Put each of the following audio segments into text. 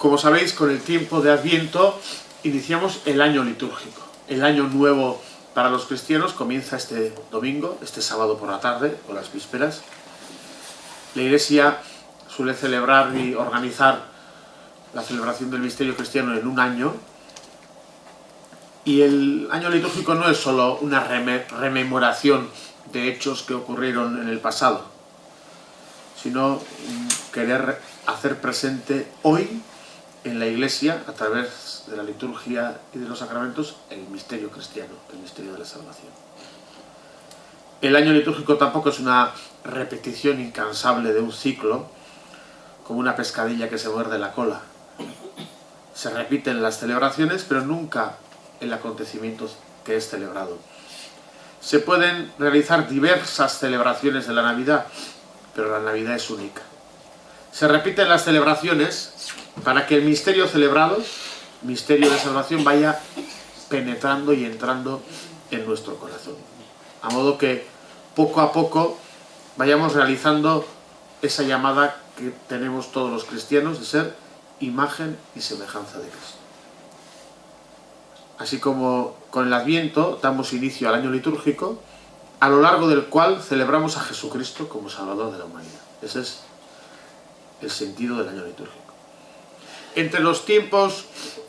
Como sabéis, con el tiempo de Adviento iniciamos el año litúrgico. El año nuevo para los cristianos comienza este domingo, este sábado por la tarde, o las vísperas. La Iglesia suele celebrar y organizar la celebración del misterio cristiano en un año. Y el año litúrgico no es solo una rememoración de hechos que ocurrieron en el pasado, sino querer hacer presente hoy en la Iglesia, a través de la liturgia y de los sacramentos, el misterio cristiano, el misterio de la salvación. El año litúrgico tampoco es una repetición incansable de un ciclo, como una pescadilla que se muerde la cola. Se repiten las celebraciones, pero nunca el acontecimiento que es celebrado. Se pueden realizar diversas celebraciones de la Navidad, pero la Navidad es única. Se repiten las celebraciones para que el misterio celebrado, misterio de salvación, vaya penetrando y entrando en nuestro corazón. A modo que poco a poco vayamos realizando esa llamada que tenemos todos los cristianos de ser imagen y semejanza de Cristo. Así como con el Adviento damos inicio al año litúrgico, a lo largo del cual celebramos a Jesucristo como Salvador de la humanidad. Ese es el sentido del año litúrgico. Entre los tiempos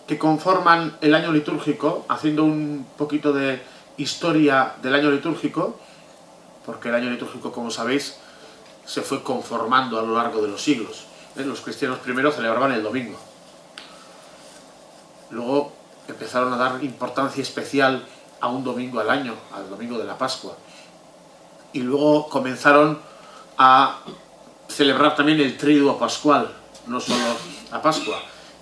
que conforman el año litúrgico, haciendo un poquito de historia del año litúrgico, porque el año litúrgico, como sabéis, se fue conformando a lo largo de los siglos. Los cristianos primero celebraban el domingo. Luego empezaron a dar importancia especial a un domingo al año, al domingo de la Pascua. Y luego comenzaron a celebrar también el Triduo Pascual, no solo la Pascua.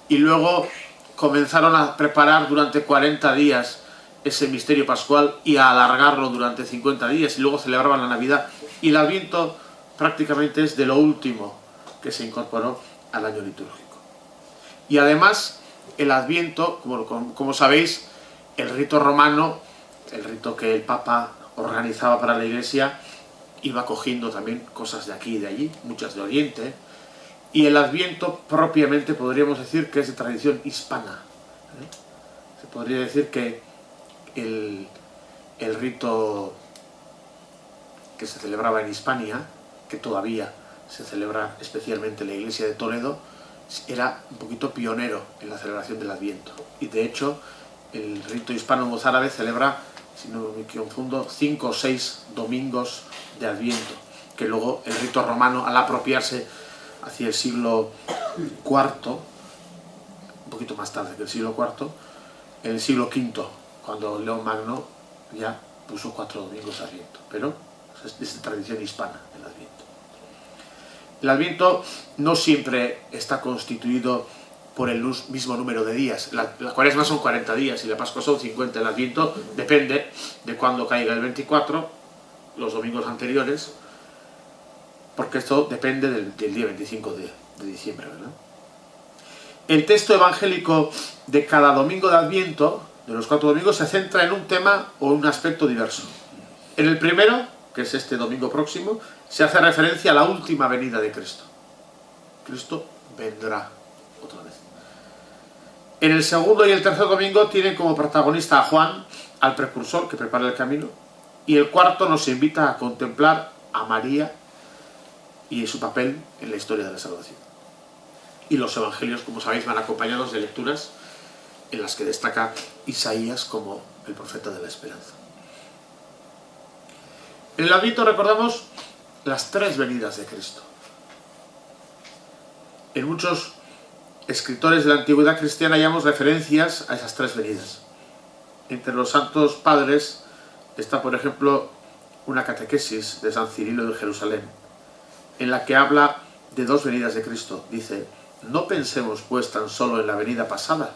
Y luego comenzaron a preparar durante 40 días ese misterio pascual y a alargarlo durante 50 días, y luego celebraban la Navidad. Y el Adviento prácticamente es de lo último que se incorporó al año litúrgico. Y además, el Adviento, como sabéis, el rito romano, el rito que el Papa organizaba para la Iglesia, iba cogiendo también cosas de aquí y de allí, muchas de Oriente, y el Adviento propiamente podríamos decir que es de tradición hispana. Se podría decir que el rito que se celebraba en Hispania, que todavía se celebra especialmente en la Iglesia de Toledo, era un poquito pionero en la celebración del Adviento. Y de hecho, el rito hispano-mozárabe celebra, si no me confundo, 5 o 6 domingos de Adviento, que luego el rito romano, al apropiarse hacia el siglo IV, un poquito más tarde que el siglo IV, en el siglo V, cuando León Magno ya puso 4 domingos de Adviento, pero es de tradición hispana el Adviento. El Adviento no siempre está constituido por el mismo número de días. La Cuaresma son 40 días y la Pascua son 50. El Adviento depende de cuándo caiga el 24, los domingos anteriores, porque esto depende del día 25 de diciembre, ¿verdad? El texto evangélico de cada domingo de Adviento, de los 4 domingos, se centra en un tema o un aspecto diverso. En el primero, que es este domingo próximo, se hace referencia a la última venida de Cristo. Cristo vendrá otra vez. En el segundo y el tercer domingo tienen como protagonista a Juan, al precursor que prepara el camino, y el cuarto nos invita a contemplar a María y su papel en la historia de la salvación. Y los evangelios, como sabéis, van acompañados de lecturas en las que destaca Isaías como el profeta de la esperanza. En el Adviento recordamos las 3 venidas de Cristo. En muchos escritores de la antigüedad cristiana hallamos referencias a esas 3 venidas. Entre los santos padres está, por ejemplo, una catequesis de San Cirilo de Jerusalén, en la que habla de 2 venidas de Cristo. Dice: no pensemos pues tan solo en la venida pasada,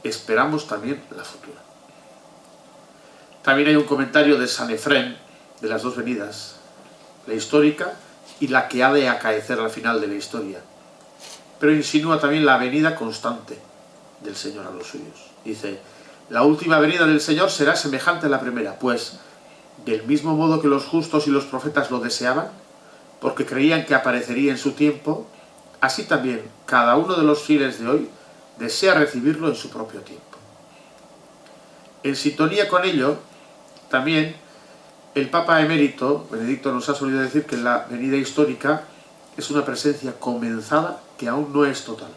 esperamos también la futura. También hay un comentario de San Efrén de las 2 venidas, la histórica y la que ha de acaecer al final de la historia, pero insinúa también la venida constante del Señor a los suyos. Dice: la última venida del Señor será semejante a la primera, pues del mismo modo que los justos y los profetas lo deseaban, porque creían que aparecería en su tiempo, así también cada uno de los fieles de hoy desea recibirlo en su propio tiempo. En sintonía con ello, también el Papa emérito, Benedicto, nos ha solido decir que la venida histórica es una presencia comenzada que aún no es total,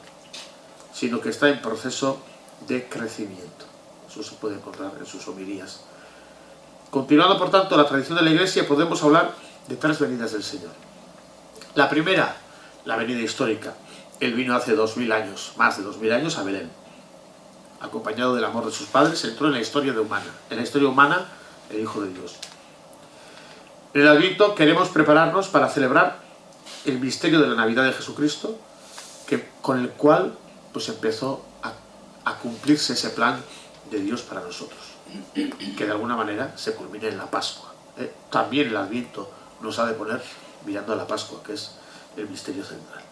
sino que está en proceso de crecimiento. Eso se puede encontrar en sus homilías. Continuando, por tanto, la tradición de la Iglesia, podemos hablar de tres venidas del Señor. La primera, la venida histórica. Él vino hace 2000 años, más de 2000 años, a Belén. Acompañado del amor de sus padres, entró en la historia humana. En la historia humana, el Hijo de Dios. En el Adviento queremos prepararnos para celebrar el misterio de la Navidad de Jesucristo, con el cual pues empezó a cumplirse ese plan de Dios para nosotros, que de alguna manera se culmina en la Pascua. También el Adviento nos ha de poner mirando a la Pascua, que es el misterio central.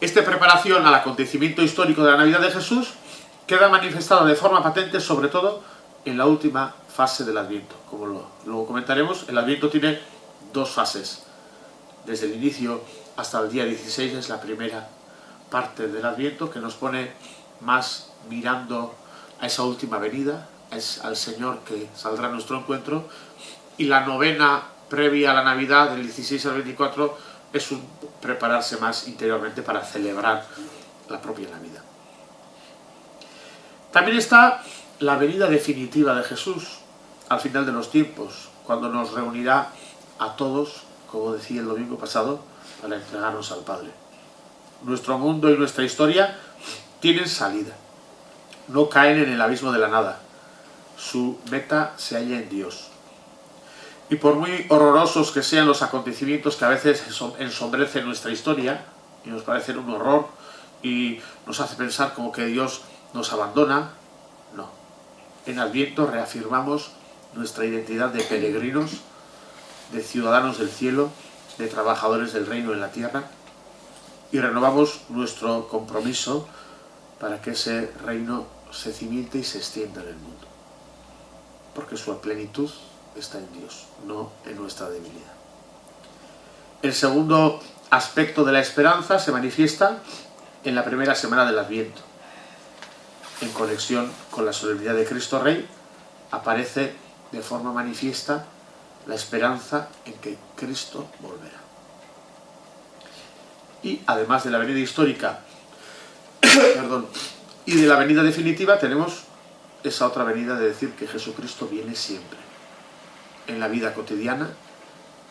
Esta preparación al acontecimiento histórico de la Navidad de Jesús queda manifestada de forma patente, sobre todo en la última fase del Adviento. Como luego comentaremos, el Adviento tiene dos fases. Desde el inicio hasta el día 16 es la primera parte del Adviento, que nos pone más mirando a esa última venida, es al Señor que saldrá a nuestro encuentro, y la novena previa a la Navidad, del 16 al 24, es un prepararse más interiormente para celebrar la propia Navidad. También está la venida definitiva de Jesús al final de los tiempos, cuando nos reunirá a todos, como decía el domingo pasado, para entregarnos al Padre. Nuestro mundo y nuestra historia tienen salida, no caen en el abismo de la nada. Su meta se halla en Dios. Y por muy horrorosos que sean los acontecimientos que a veces ensombrecen nuestra historia y nos parecen un horror y nos hace pensar como que Dios nos abandona, no. En Adviento reafirmamos nuestra identidad de peregrinos, de ciudadanos del cielo, de trabajadores del reino en la tierra, y renovamos nuestro compromiso para que ese reino se cimiente y se extienda en el mundo. Porque su plenitud está en Dios, no en nuestra debilidad. El segundo aspecto de la esperanza se manifiesta en la primera semana del Adviento. En conexión con la solemnidad de Cristo Rey, aparece de forma manifiesta la esperanza en que Cristo volverá. Y además de la venida histórica y de la venida definitiva, tenemos esa otra venida de decir que Jesucristo viene siempre, en la vida cotidiana,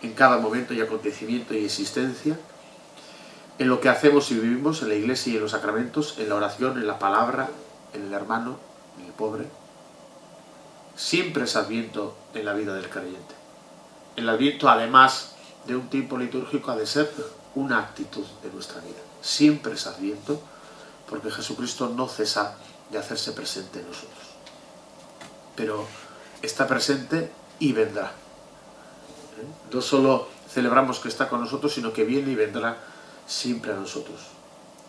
en cada momento y acontecimiento y existencia, en lo que hacemos y vivimos, en la iglesia y en los sacramentos, en la oración, en la palabra, en el hermano, en el pobre. Siempre es Adviento en la vida del creyente. El Adviento, además de un tiempo litúrgico, ha de ser una actitud de nuestra vida. Siempre es Adviento, porque Jesucristo no cesa de hacerse presente en nosotros. Pero está presente y vendrá. No solo celebramos que está con nosotros, sino que viene y vendrá siempre a nosotros.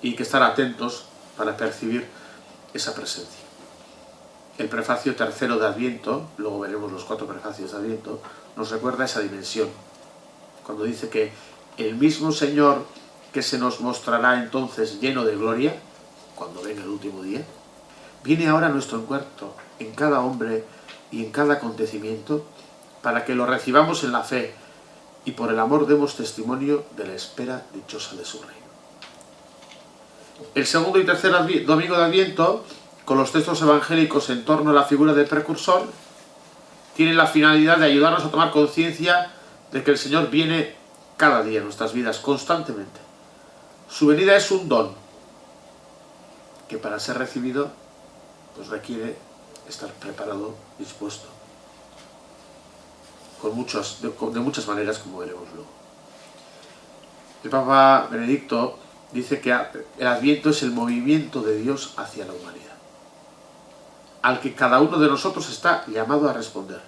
Y hay que estar atentos para percibir esa presencia. El prefacio tercero de Adviento, luego veremos los 4 prefacios de Adviento, nos recuerda esa dimensión. Cuando dice que el mismo Señor que se nos mostrará entonces lleno de gloria, cuando venga el último día, viene ahora a nuestro encuentro en cada hombre y en cada acontecimiento, para que lo recibamos en la fe y por el amor demos testimonio de la espera dichosa de su reino. El segundo y tercer domingo de Adviento, con los textos evangélicos en torno a la figura del precursor, tiene la finalidad de ayudarnos a tomar conciencia de que el Señor viene cada día en nuestras vidas, constantemente. Su venida es un don, que para ser recibido pues requiere estar preparado, dispuesto, de muchas maneras, como veremos luego. El Papa Benedicto dice que el Adviento es el movimiento de Dios hacia la humanidad, al que cada uno de nosotros está llamado a responder.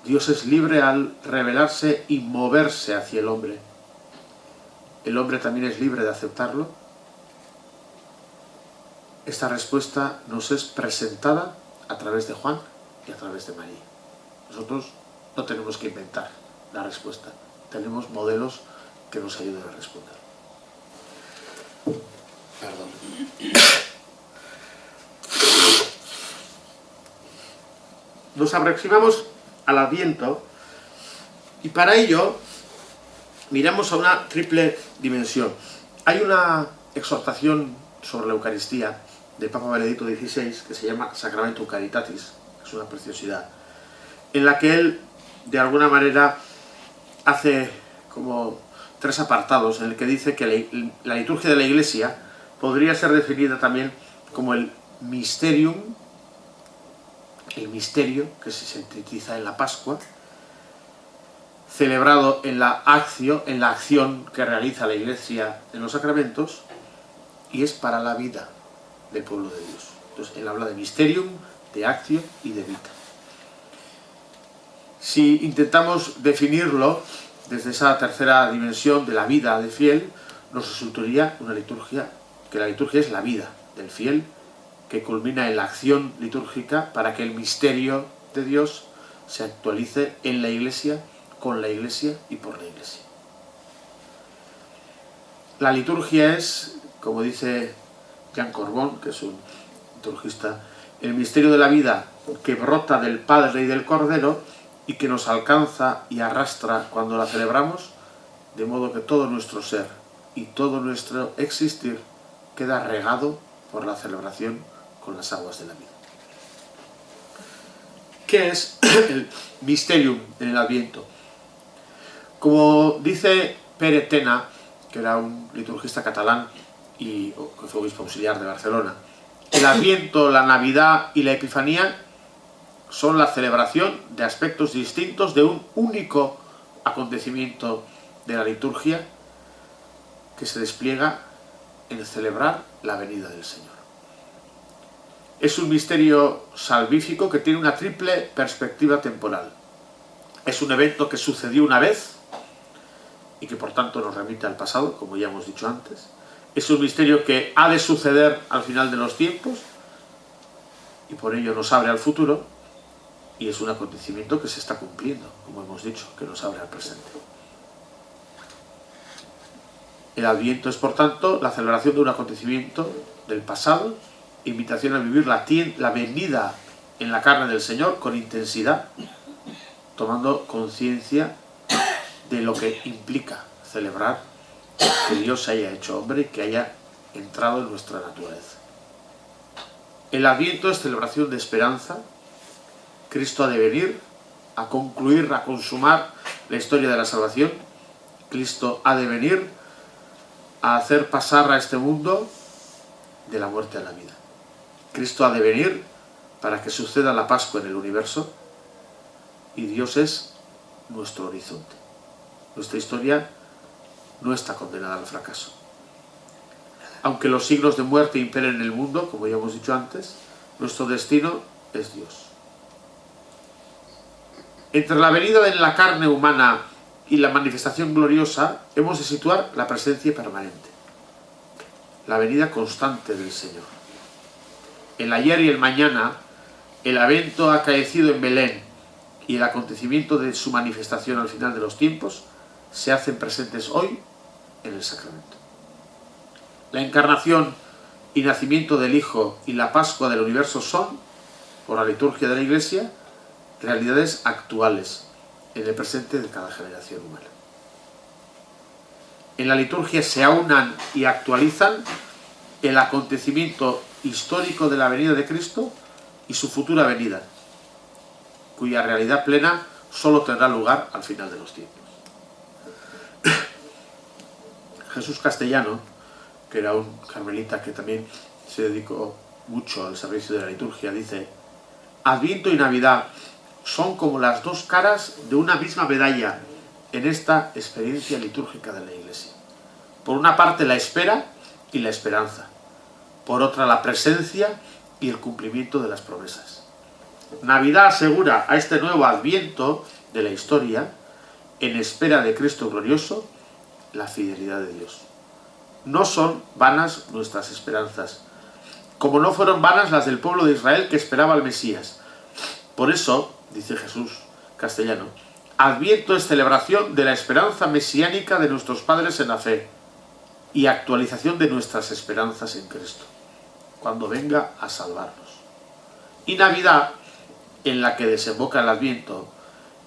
Dios es libre al revelarse y moverse hacia el hombre. ¿El hombre también es libre de aceptarlo? Esta respuesta nos es presentada a través de Juan y a través de María. Nosotros no tenemos que inventar la respuesta, tenemos modelos que nos ayuden a responder. Perdón. Nos aproximamos al Adviento y para ello miramos a una triple dimensión. Hay una exhortación sobre la Eucaristía del Papa Benedicto XVI que se llama Sacramentum Caritatis, que es una preciosidad, en la que él de alguna manera hace como tres apartados, en el que dice que la liturgia de la Iglesia podría ser definida también como el mysterium, el misterio que se sintetiza en la Pascua, celebrado en la acción que realiza la Iglesia en los sacramentos, y es para la vida del pueblo de Dios. Entonces él habla de mysterium, de actio y de vita. Si intentamos definirlo desde esa tercera dimensión de la vida del fiel, nos resultaría una liturgia, que la liturgia es la vida del fiel, que culmina en la acción litúrgica para que el misterio de Dios se actualice en la Iglesia, con la Iglesia y por la Iglesia. La liturgia es, como dice Jean Corbon, que es un liturgista, el misterio de la vida que brota del Padre y del Cordero y que nos alcanza y arrastra cuando la celebramos, de modo que todo nuestro ser y todo nuestro existir queda regado por la celebración con las aguas de la vida. ¿Qué es el Mysterium en el Adviento? Como dice Pere Tena, que era un liturgista catalán y que fue obispo auxiliar de Barcelona, el Adviento, la Navidad y la Epifanía son la celebración de aspectos distintos de un único acontecimiento de la liturgia que se despliega en celebrar la venida del Señor. Es un misterio salvífico que tiene una triple perspectiva temporal. Es un evento que sucedió una vez y que por tanto nos remite al pasado, como ya hemos dicho antes. Es un misterio que ha de suceder al final de los tiempos y por ello nos abre al futuro, y es un acontecimiento que se está cumpliendo, como hemos dicho, que nos abre al presente. El Adviento es, por tanto, la celebración de un acontecimiento del pasado, invitación a vivir la venida en la carne del Señor con intensidad, tomando conciencia de lo que implica celebrar que Dios se haya hecho hombre y que haya entrado en nuestra naturaleza. El Adviento es celebración de esperanza. Cristo ha de venir a concluir, a consumar la historia de la salvación. Cristo ha de venir a hacer pasar a este mundo de la muerte a la vida. Cristo ha de venir para que suceda la Pascua en el universo y Dios es nuestro horizonte. Nuestra historia no está condenada al fracaso. Aunque los signos de muerte imperen en el mundo, como ya hemos dicho antes, nuestro destino es Dios. Entre la venida en la carne humana y la manifestación gloriosa hemos de situar la presencia permanente, la venida constante del Señor. El ayer y el mañana, el evento acaecido en Belén y el acontecimiento de su manifestación al final de los tiempos se hacen presentes hoy en el sacramento. La encarnación y nacimiento del Hijo y la Pascua del universo son, por la liturgia de la Iglesia, realidades actuales en el presente de cada generación humana. En la liturgia se aunan y actualizan el acontecimiento histórico de la venida de Cristo y su futura venida, cuya realidad plena solo tendrá lugar al final de los tiempos. Jesús Castellano, que era un carmelita que también se dedicó mucho al servicio de la liturgia, dice: Adviento y Navidad son como las dos caras de una misma medalla en esta experiencia litúrgica de la Iglesia. Por una parte la espera y la esperanza, por otra la presencia y el cumplimiento de las promesas. Navidad asegura a este nuevo Adviento de la historia, en espera de Cristo glorioso, la fidelidad de Dios. No son vanas nuestras esperanzas, como no fueron vanas las del pueblo de Israel que esperaba al Mesías. Por eso, dice Jesús Castellano, Adviento es celebración de la esperanza mesiánica de nuestros padres en la fe. y actualización de nuestras esperanzas en Cristo, cuando venga a salvarnos. Y Navidad, en la que desemboca el Adviento,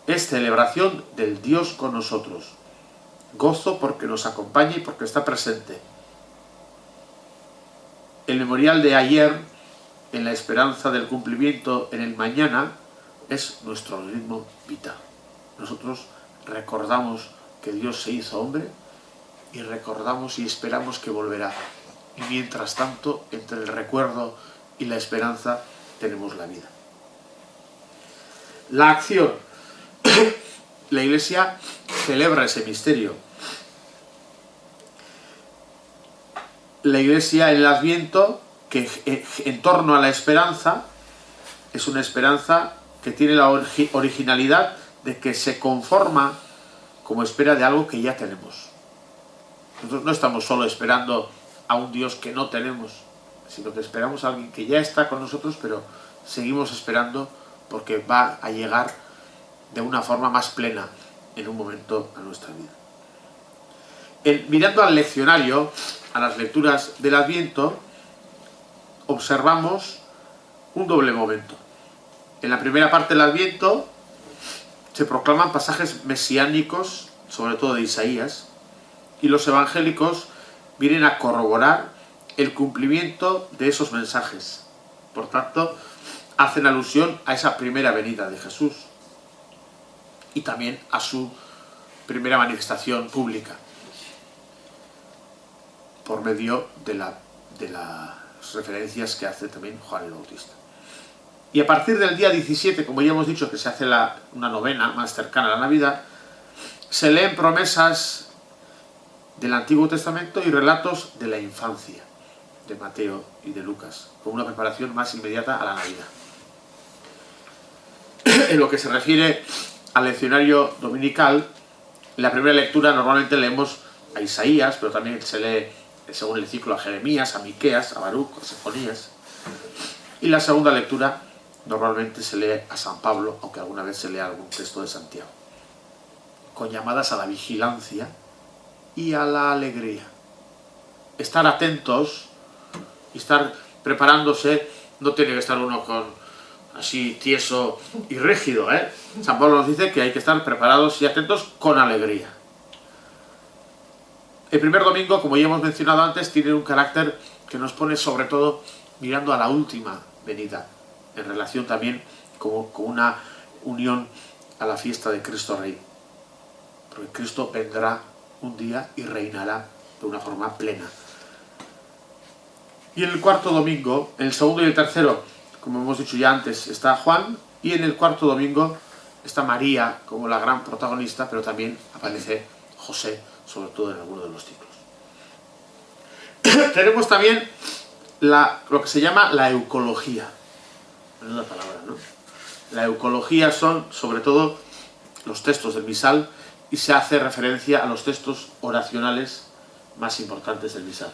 es celebración del Dios con nosotros, gozo porque nos acompaña y porque está presente. El memorial de ayer, en la esperanza del cumplimiento en el mañana, es nuestro ritmo vital. Nosotros recordamos que Dios se hizo hombre y recordamos y esperamos que volverá. Y mientras tanto, entre el recuerdo y la esperanza, tenemos la vida. La acción. La Iglesia celebra ese misterio. La Iglesia en el Adviento, que en torno a la esperanza, es una esperanza que tiene la originalidad de que se conforma como espera de algo que ya tenemos. Nosotros no estamos solo esperando a un Dios que no tenemos, sino que esperamos a alguien que ya está con nosotros, pero seguimos esperando porque va a llegar de una forma más plena en un momento a nuestra vida. Mirando al leccionario, a las lecturas del Adviento, observamos un doble momento. En la primera parte del Adviento se proclaman pasajes mesiánicos, sobre todo de Isaías, y los evangélicos vienen a corroborar el cumplimiento de esos mensajes. Por tanto, hacen alusión a esa primera venida de Jesús y también a su primera manifestación pública por medio de las referencias que hace también Juan el Bautista. Y a partir del día 17, como ya hemos dicho que se hace una novena más cercana a la Navidad, se leen promesas del Antiguo Testamento y relatos de la infancia de Mateo y de Lucas, con una preparación más inmediata a la Navidad. En lo que se refiere al leccionario dominical, en la primera lectura normalmente leemos a Isaías, pero también se lee, según el ciclo, a Jeremías, a Miqueas, a Baruc, a Sofonías. Y la segunda lectura normalmente se lee a San Pablo, aunque alguna vez se lea algún texto de Santiago, con llamadas a la vigilancia y a la alegría. Estar atentos y estar preparándose, no tiene que estar uno así tieso y rígido, San Pablo nos dice que hay que estar preparados y atentos con alegría. El primer domingo, como ya hemos mencionado antes, tiene un carácter que nos pone sobre todo mirando a la última venida, en relación también con una unión a la fiesta de Cristo Rey. Porque Cristo vendrá un día y reinará de una forma plena. Y en el cuarto domingo, en el segundo y el tercero, como hemos dicho ya antes, está Juan, y en el cuarto domingo está María como la gran protagonista, pero también aparece José, sobre todo en alguno de los ciclos. Tenemos también lo que se llama la eucología. Menuda palabra, ¿no? La eucología son, sobre todo, los textos del misal, y se hace referencia a los textos oracionales más importantes del misal,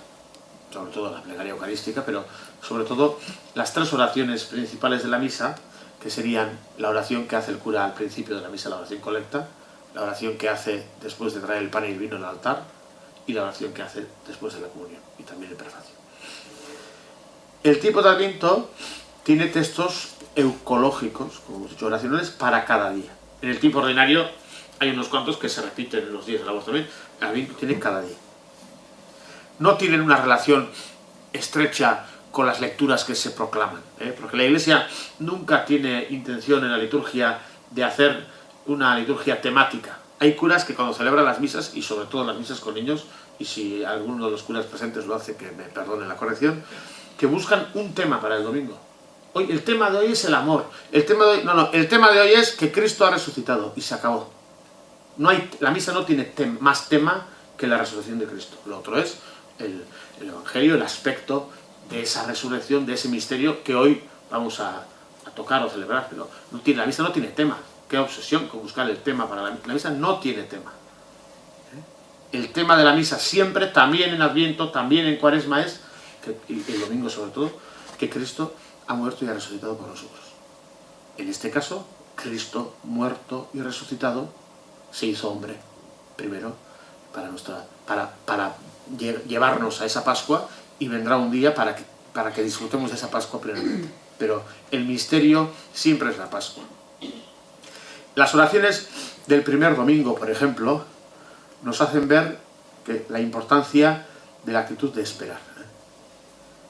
sobre todo la plegaria eucarística, pero sobre todo las tres oraciones principales de la misa, que serían la oración que hace el cura al principio de la misa, la oración colecta, la oración que hace después de traer el pan y el vino al altar, y la oración que hace después de la comunión, y también el prefacio. El tiempo de Adviento tiene textos eucológicos, como hemos dicho, oracionales para cada día. En el tiempo ordinario hay unos cuantos que se repiten en los días de la voz también. El Adviento tiene cada día. No tienen una relación estrecha con las lecturas que se proclaman, porque la Iglesia nunca tiene intención en la liturgia de hacer una liturgia temática. Hay curas que cuando celebran las misas, y sobre todo las misas con niños, y si alguno de los curas presentes lo hace, que me perdonen la corrección, que buscan un tema para el domingo. Hoy, el tema de hoy es el amor. El tema de hoy es que Cristo ha resucitado, y se acabó. La misa no tiene más tema que la resurrección de Cristo. Lo otro es el Evangelio, el aspecto de esa resurrección, de ese misterio que hoy vamos a tocar o celebrar, pero la misa no tiene tema. Qué obsesión con buscar el tema para la misa. No tiene tema. El tema de la misa siempre, también en Adviento, también en Cuaresma, es, y el domingo sobre todo, que Cristo ha muerto y ha resucitado por nosotros. En este caso, Cristo muerto y resucitado se hizo hombre primero, para llevarnos a esa Pascua, y vendrá un día para que disfrutemos de esa Pascua plenamente. Pero el misterio siempre es la Pascua. Las oraciones del primer domingo, por ejemplo, nos hacen ver la importancia de la actitud de esperar.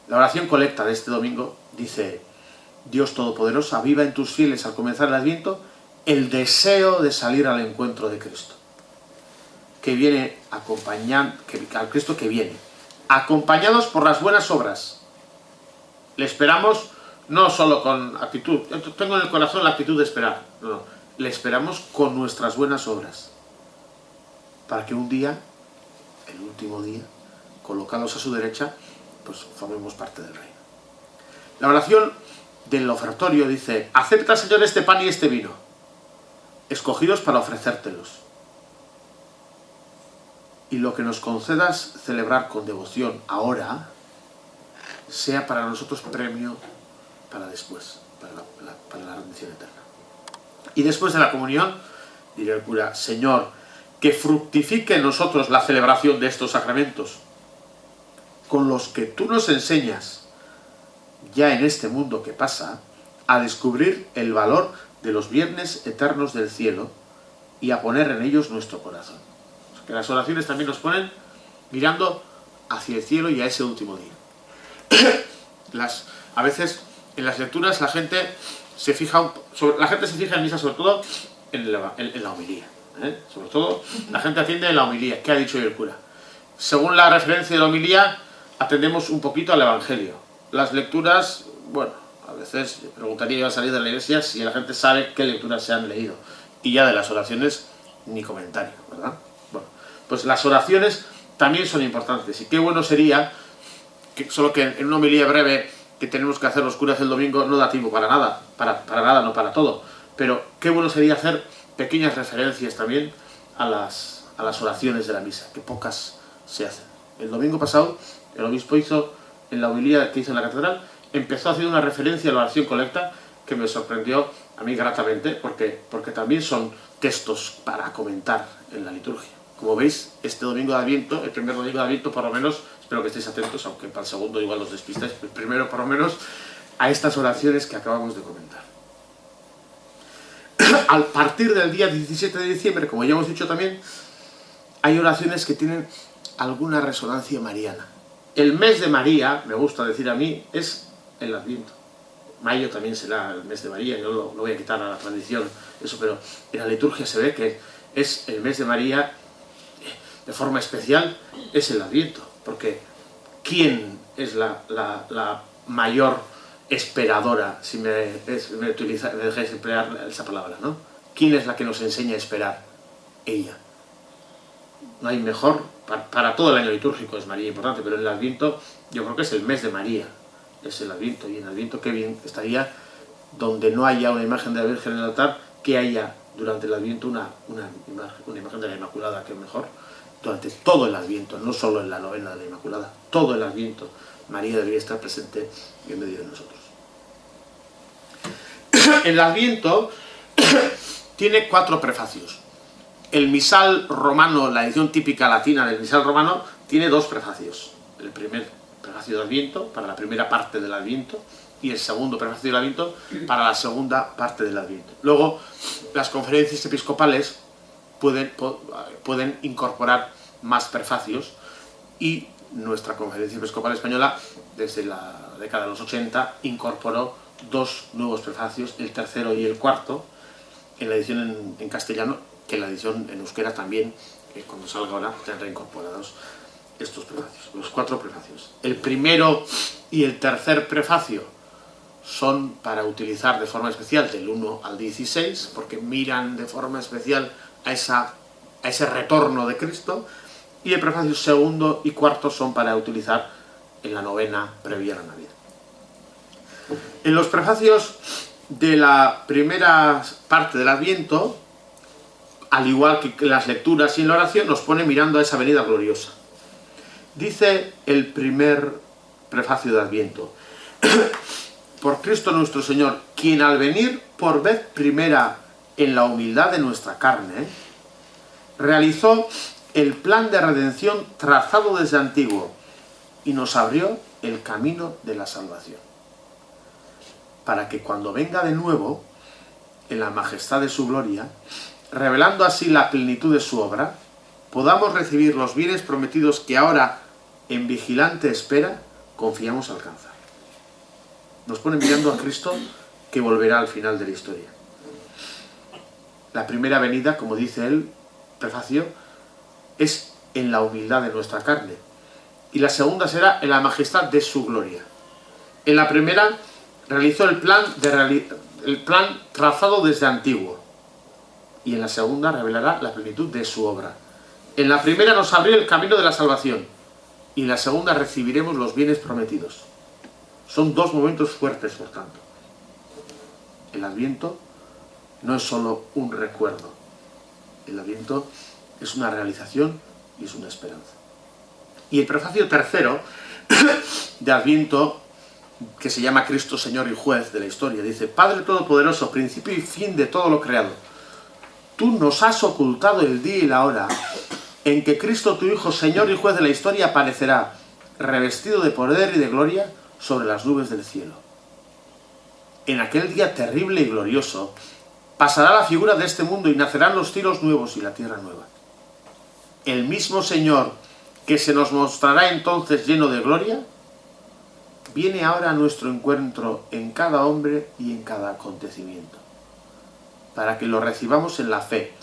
La oración colecta de este domingo dice: Dios Todopoderoso, aviva en tus fieles al comenzar el Adviento el deseo de salir al encuentro de Cristo, que viene al Cristo que viene, acompañados por las buenas obras. Le esperamos no solo con actitud, yo tengo en el corazón la actitud de esperar, no, le esperamos con nuestras buenas obras, para que un día, el último día, colocados a su derecha, pues formemos parte del reino. La oración del ofertorio dice: acepta, Señor, este pan y este vino, escogidos para ofrecértelos, y lo que nos concedas celebrar con devoción ahora, sea para nosotros premio para después, para la redención eterna. Y después de la comunión, dirá el cura: Señor, que fructifique en nosotros la celebración de estos sacramentos, con los que tú nos enseñas, ya en este mundo que pasa, a descubrir el valor de los viernes eternos del cielo y a poner en ellos nuestro corazón. Que las oraciones también nos ponen mirando hacia el cielo y a ese último día. A veces en las lecturas la gente se fija en misa sobre todo en la homilía. Sobre todo la gente atiende en la homilía. ¿Qué ha dicho hoy el cura? Según la referencia de la homilía, atendemos un poquito al Evangelio. Las lecturas, bueno, a veces preguntaría yo al salir de la iglesia si la gente sabe qué lecturas se han leído. Y ya de las oraciones, ni comentario, ¿verdad? Bueno, pues las oraciones también son importantes. Y qué bueno sería, solo que en una homilía breve que tenemos que hacer los curas el domingo no da tiempo para nada, para nada, no para todo. Pero qué bueno sería hacer pequeñas referencias también a las oraciones de la misa, que pocas se hacen. El domingo pasado, el obispo hizo, en la homilía que hizo en la catedral, empezó haciendo una referencia a la oración colecta que me sorprendió a mí gratamente, porque también son textos para comentar en la liturgia. Como veis, este domingo de Adviento, el primer domingo de Adviento, por lo menos, espero que estéis atentos, aunque para el segundo igual os despistáis, el primero por lo menos, a estas oraciones que acabamos de comentar. A partir del día 17 de diciembre, como ya hemos dicho también, hay oraciones que tienen alguna resonancia mariana. El mes de María, me gusta decir a mí, es el Adviento. Mayo también será el mes de María, yo lo voy a quitar a la tradición, eso, pero en la liturgia se ve que es el mes de María, de forma especial, es el Adviento, porque ¿quién es la mayor esperadora, si me dejáis emplear esa palabra, ¿no? ¿Quién es la que nos enseña a esperar? Ella. No hay mejor, para todo el año litúrgico es María importante, pero en el Adviento yo creo que es el mes de María, es el Adviento, y en el Adviento qué bien estaría, donde no haya una imagen de la Virgen en el altar, que haya durante el Adviento una imagen de la Inmaculada, que es mejor, durante todo el Adviento, no solo en la novena de la Inmaculada, todo el Adviento, María debería estar presente en medio de nosotros. El Adviento tiene 4 prefacios. El misal romano, la edición típica latina del misal romano, tiene 2 prefacios. El primer prefacio de Adviento, para la primera parte del Adviento, y el segundo prefacio del Adviento, para la segunda parte del Adviento. Luego, las conferencias episcopales pueden incorporar más prefacios, y nuestra Conferencia Episcopal Española, desde la década de los 80, incorporó 2 nuevos prefacios, el tercero y el cuarto, en la edición en castellano, que en la edición en euskera también, cuando salga ahora, tendrá incorporados estos prefacios, los 4 prefacios. El primero y el tercer prefacio son para utilizar de forma especial del 1 al 16, porque miran de forma especial a ese retorno de Cristo, y el prefacio segundo y cuarto son para utilizar en la novena previa a la Navidad. En los prefacios de la primera parte del Adviento, al igual que las lecturas y en la oración, nos pone mirando a esa venida gloriosa. Dice el primer prefacio de Adviento: por Cristo nuestro Señor, quien al venir por vez primera en la humildad de nuestra carne, realizó el plan de redención trazado desde antiguo y nos abrió el camino de la salvación, para que cuando venga de nuevo, en la majestad de su gloria, revelando así la plenitud de su obra, podamos recibir los bienes prometidos que ahora, en vigilante espera, confiamos alcanzar. Nos pone mirando a Cristo que volverá al final de la historia. La primera venida, como dice el prefacio, es en la humildad de nuestra carne, y la segunda será en la majestad de su gloria. En la primera realizó el plan trazado desde antiguo, y en la segunda revelará la plenitud de su obra. En la primera nos abrió el camino de la salvación, y en la segunda recibiremos los bienes prometidos. Son dos momentos fuertes, por tanto. El Adviento no es solo un recuerdo. El Adviento es una realización y es una esperanza. Y el prefacio tercero de Adviento, que se llama Cristo Señor y Juez de la historia, dice: Padre Todopoderoso, principio y fin de todo lo creado, tú nos has ocultado el día y la hora en que Cristo, tu Hijo, Señor y Juez de la historia, aparecerá, revestido de poder y de gloria, sobre las nubes del cielo. En aquel día terrible y glorioso, pasará la figura de este mundo y nacerán los cielos nuevos y la tierra nueva. El mismo Señor, que se nos mostrará entonces lleno de gloria, viene ahora a nuestro encuentro en cada hombre y en cada acontecimiento, para que lo recibamos en la fe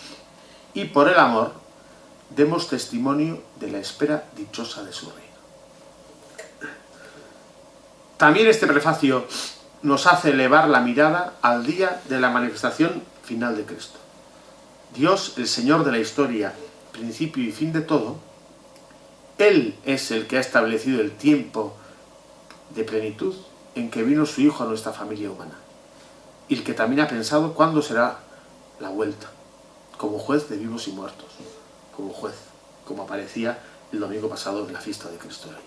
y por el amor demos testimonio de la espera dichosa de su reino. También este prefacio nos hace elevar la mirada al día de la manifestación final de Cristo. Dios, el Señor de la historia, principio y fin de todo, Él es el que ha establecido el tiempo de plenitud en que vino su Hijo a nuestra familia humana, y el que también ha pensado cuándo será la vuelta, como juez de vivos y muertos, como juez, como aparecía el domingo pasado en la fiesta de Cristo Rey.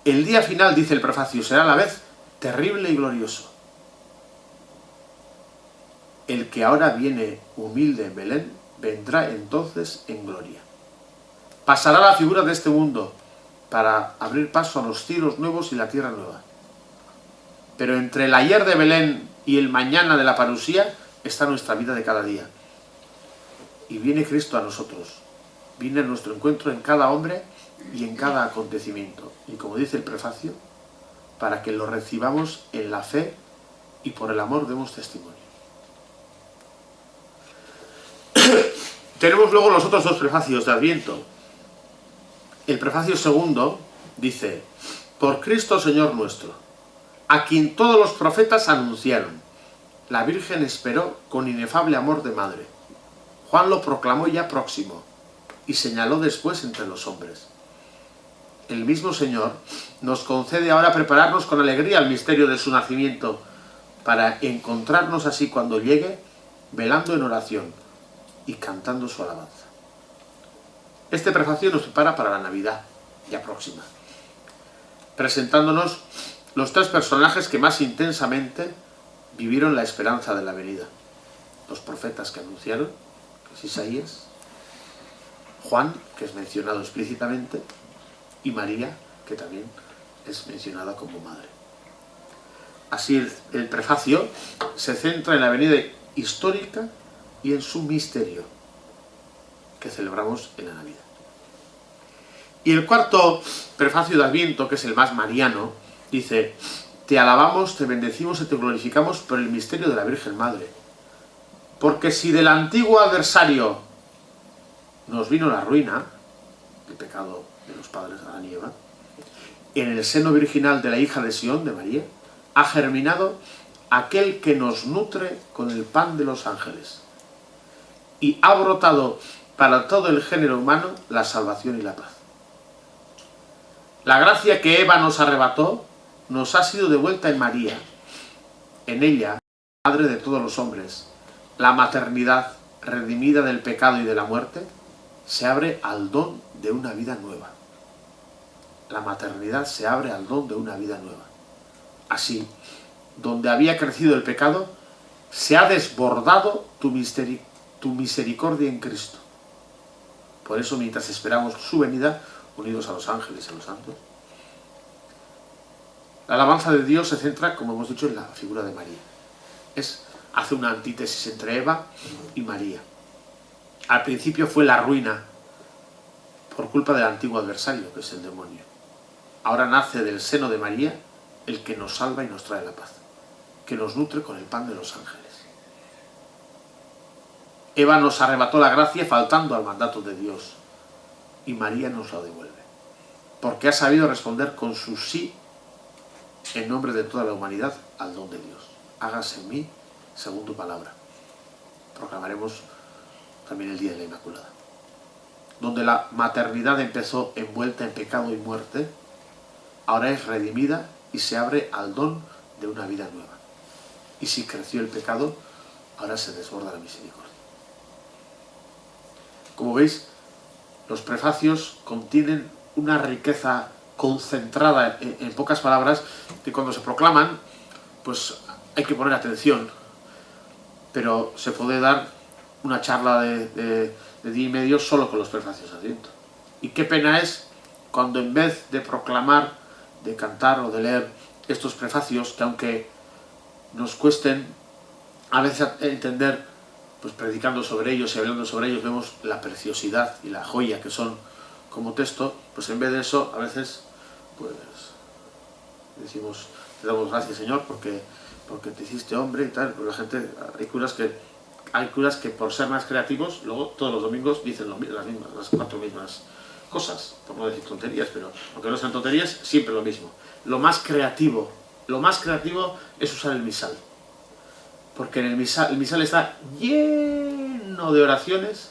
El día final, dice el prefacio, será a la vez terrible y glorioso. El que ahora viene humilde en Belén, vendrá entonces en gloria. Pasará la figura de este mundo para abrir paso a los cielos nuevos y la tierra nueva. Pero entre el ayer de Belén y el mañana de la parusía está nuestra vida de cada día. Y viene Cristo a nosotros, viene a nuestro encuentro en cada hombre y en cada acontecimiento. Y como dice el prefacio, para que lo recibamos en la fe y por el amor demos testimonio. Tenemos luego los otros dos prefacios de Adviento. El prefacio segundo dice: por Cristo Señor nuestro, a quien todos los profetas anunciaron, la Virgen esperó con inefable amor de madre. Juan lo proclamó ya próximo y señaló después entre los hombres. El mismo Señor nos concede ahora prepararnos con alegría al misterio de su nacimiento, para encontrarnos así cuando llegue, velando en oración y cantando su alabanza. Este prefacio nos prepara para la Navidad, ya próxima, presentándonos los tres personajes que más intensamente vivieron la esperanza de la venida. Los profetas que anunciaron, que es Isaías, Juan, que es mencionado explícitamente, y María, que también es mencionada como madre. Así el prefacio se centra en la venida histórica y en su misterio, que celebramos en la Navidad. Y el cuarto prefacio de Adviento, que es el más mariano, dice: te alabamos, te bendecimos y te glorificamos por el misterio de la Virgen Madre. Porque si del antiguo adversario nos vino la ruina, el pecado de los padres de Adán y Eva, en el seno virginal de la hija de Sión, de María, ha germinado aquel que nos nutre con el pan de los ángeles, y ha brotado para todo el género humano la salvación y la paz. La gracia que Eva nos arrebató nos ha sido devuelta en María. En ella, madre de todos los hombres, la maternidad redimida del pecado y de la muerte, se abre al don de una vida nueva. La maternidad se abre al don de una vida nueva. Así, donde había crecido el pecado, se ha desbordado tu misericordia en Cristo. Por eso, mientras esperamos su venida, unidos a los ángeles y a los santos, la alabanza de Dios se centra, como hemos dicho, en la figura de María. Hace una antítesis entre Eva y María. Al principio fue la ruina por culpa del antiguo adversario, que es el demonio. Ahora nace del seno de María el que nos salva y nos trae la paz, que nos nutre con el pan de los ángeles. Eva nos arrebató la gracia faltando al mandato de Dios, y María nos lo devuelve, porque ha sabido responder con su sí en nombre de toda la humanidad al don de Dios. Hágase en mí según tu palabra. Proclamaremos también el Día de la Inmaculada. Donde la maternidad empezó envuelta en pecado y muerte, ahora es redimida y se abre al don de una vida nueva. Y si creció el pecado, ahora se desborda la misericordia. Como veis, los prefacios contienen una riqueza concentrada en pocas palabras que cuando se proclaman, pues hay que poner atención, pero se puede dar una charla de día y medio solo con los prefacios de Adviento. Y qué pena es cuando en vez de proclamar, de cantar o de leer estos prefacios, que aunque nos cuesten a veces entender, pues predicando sobre ellos y hablando sobre ellos, vemos la preciosidad y la joya que son como texto, pues en vez de eso, a veces, pues decimos, te damos gracias, Señor, porque te hiciste hombre y tal. Pero la gente, hay curas que por ser más creativos, luego todos los domingos dicen las cuatro mismas cosas, por no decir tonterías, pero aunque no sean tonterías, siempre lo mismo. Lo más creativo es usar el misal. Porque en el misal está lleno de oraciones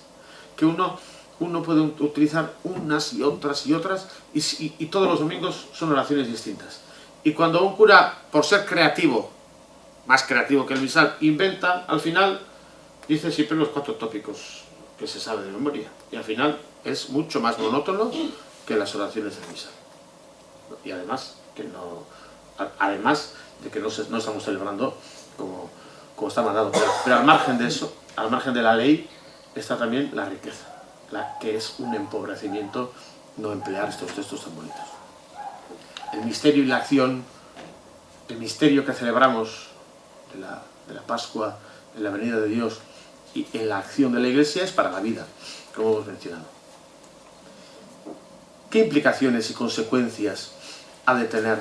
que uno puede utilizar unas y otras, y todos los domingos son oraciones distintas. Y cuando un cura, por ser creativo, más creativo que el misal, inventa, al final dice siempre los 4 tópicos que se sabe de memoria. Y al final es mucho más monótono que las oraciones del misal. Y además de que no estamos celebrando como está mandado. Pero al margen de eso, al margen de la ley, está también la riqueza, que es un empobrecimiento no emplear estos textos tan bonitos. El misterio y la acción, el misterio que celebramos de la Pascua, en la venida de Dios y en la acción de la Iglesia, es para la vida, como hemos mencionado. ¿Qué implicaciones y consecuencias ha de tener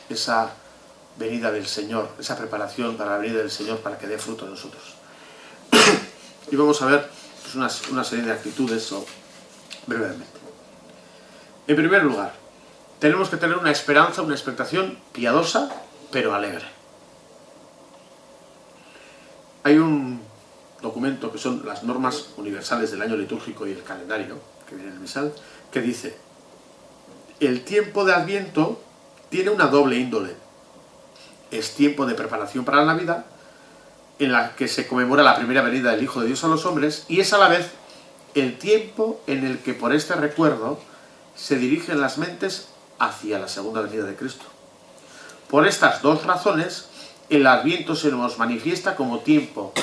esa venida del Señor, esa preparación para la venida del Señor para que dé fruto en nosotros? Y vamos a ver pues, una serie de actitudes brevemente. En primer lugar, tenemos que tener una esperanza, una expectación piadosa, pero alegre. Hay un documento que son las normas universales del año litúrgico y el calendario, que viene en el misal, que dice: el tiempo de Adviento tiene una doble índole. Es tiempo de preparación para la Navidad, en la que se conmemora la primera venida del Hijo de Dios a los hombres, y es a la vez el tiempo en el que por este recuerdo se dirigen las mentes hacia la segunda venida de Cristo. Por estas dos razones, el Adviento se nos manifiesta como tiempo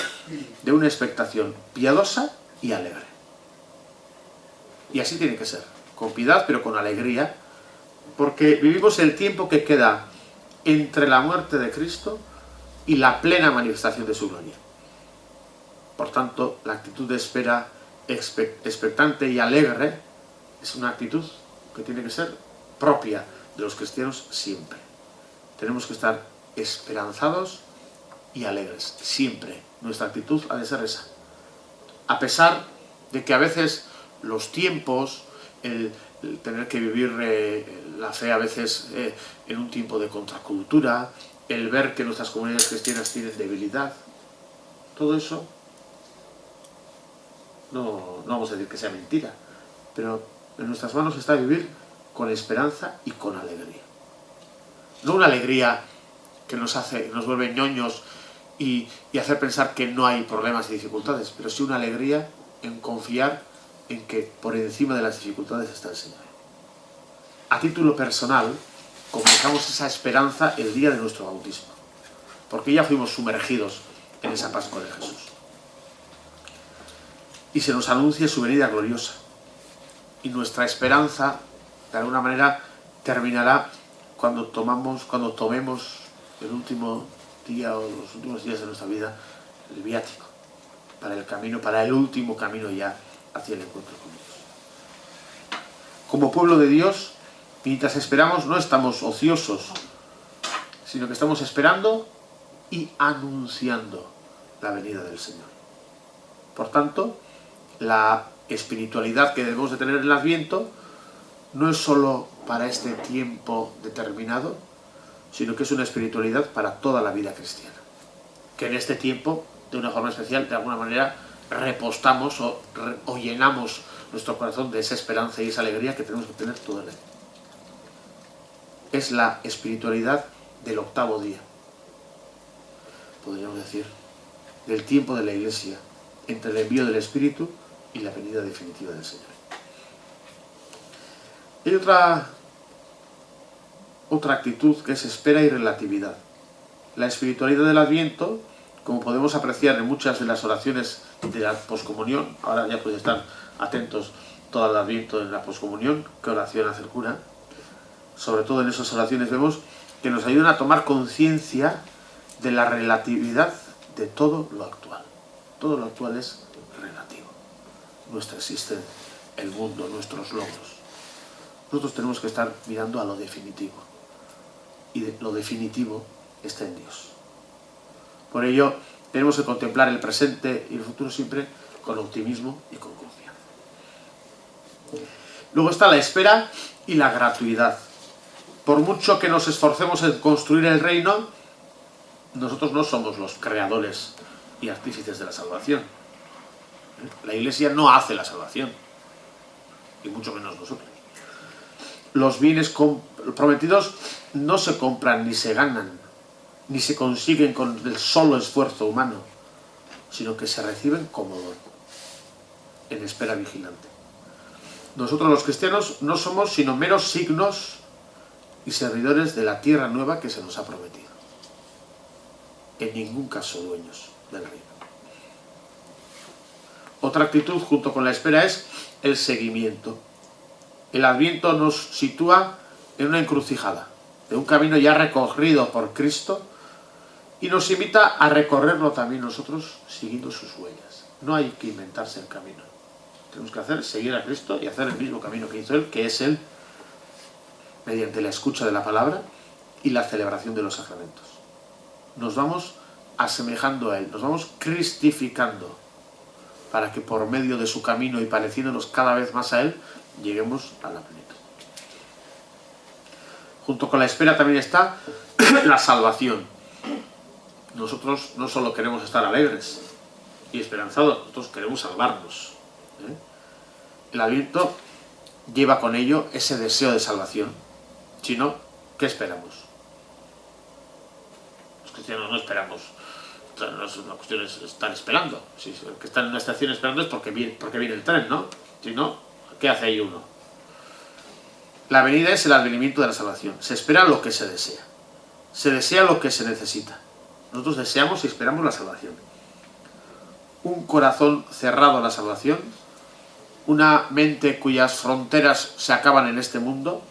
de una expectación piadosa y alegre. Y así tiene que ser, con piedad pero con alegría, porque vivimos el tiempo que queda entre la muerte de Cristo y la plena manifestación de su gloria. Por tanto, la actitud de espera expectante y alegre es una actitud que tiene que ser propia de los cristianos siempre. Tenemos que estar esperanzados y alegres, siempre. Nuestra actitud ha de ser esa. A pesar de que a veces los tiempos, el tener que vivir la fe a veces en un tiempo de contracultura, el ver que nuestras comunidades cristianas tienen debilidad, todo eso, no vamos a decir que sea mentira, pero en nuestras manos está vivir con esperanza y con alegría. No una alegría que nos vuelve ñoños y hacer pensar que no hay problemas y dificultades, pero sí una alegría en confiar en que por encima de las dificultades está el Señor. A título personal, comunicamos esa esperanza el día de nuestro bautismo, porque ya fuimos sumergidos en esa Pascua de Jesús. Y se nos anuncia su venida gloriosa. Y nuestra esperanza, de alguna manera, terminará cuando tomemos el último día o los últimos días de nuestra vida, el viático, para el último camino ya hacia el encuentro con Dios. Como pueblo de Dios, mientras esperamos, no estamos ociosos, sino que estamos esperando y anunciando la venida del Señor. Por tanto, la espiritualidad que debemos de tener en el Adviento no es solo para este tiempo determinado, sino que es una espiritualidad para toda la vida cristiana. Que en este tiempo, de una forma especial, de alguna manera, repostamos o llenamos nuestro corazón de esa esperanza y esa alegría que tenemos que tener todo el año. Es la espiritualidad del octavo día, podríamos decir, del tiempo de la Iglesia, entre el envío del Espíritu y la venida definitiva del Señor. Hay otra actitud que es espera y relatividad. La espiritualidad del Adviento, como podemos apreciar en muchas de las oraciones de la poscomunión, ahora ya podéis estar atentos todo el Adviento en la poscomunión, qué oración hace el cura, sobre todo en esas oraciones vemos que nos ayudan a tomar conciencia de la relatividad de todo lo actual. Todo lo actual es relativo. Nuestra existencia, el mundo, nuestros logros. Nosotros tenemos que estar mirando a lo definitivo. Y lo definitivo está en Dios. Por ello, tenemos que contemplar el presente y el futuro siempre con optimismo y con confianza. Luego está la espera y la gratuidad. Por mucho que nos esforcemos en construir el reino, nosotros no somos los creadores y artífices de la salvación. La Iglesia no hace la salvación, y mucho menos nosotros. Los bienes prometidos no se compran ni se ganan, ni se consiguen con el solo esfuerzo humano, sino que se reciben como don, en espera vigilante. Nosotros los cristianos no somos sino meros signos y servidores de la tierra nueva que se nos ha prometido. En ningún caso dueños del reino. Otra actitud junto con la espera es el seguimiento. El Adviento nos sitúa en una encrucijada, de un camino ya recorrido por Cristo, y nos invita a recorrerlo también nosotros siguiendo sus huellas. No hay que inventarse el camino. Tenemos que seguir a Cristo y hacer el mismo camino que hizo Él, que es Él, mediante la escucha de la palabra y la celebración de los sacramentos. Nos vamos asemejando a Él, nos vamos cristificando, para que por medio de su camino y pareciéndonos cada vez más a Él, lleguemos a la plenitud. Junto con la espera también está la salvación. Nosotros no solo queremos estar alegres y esperanzados, nosotros queremos salvarnos. El Adviento lleva con ello ese deseo de salvación. Si no, ¿qué esperamos? Los cristianos no esperamos. No es una cuestión de estar esperando. Si el que está en una estación esperando es porque viene el tren, ¿no? Si no, ¿qué hace ahí uno? La venida es el advenimiento de la salvación. Se espera lo que se desea. Se desea lo que se necesita. Nosotros deseamos y esperamos la salvación. Un corazón cerrado a la salvación, una mente cuyas fronteras se acaban en este mundo,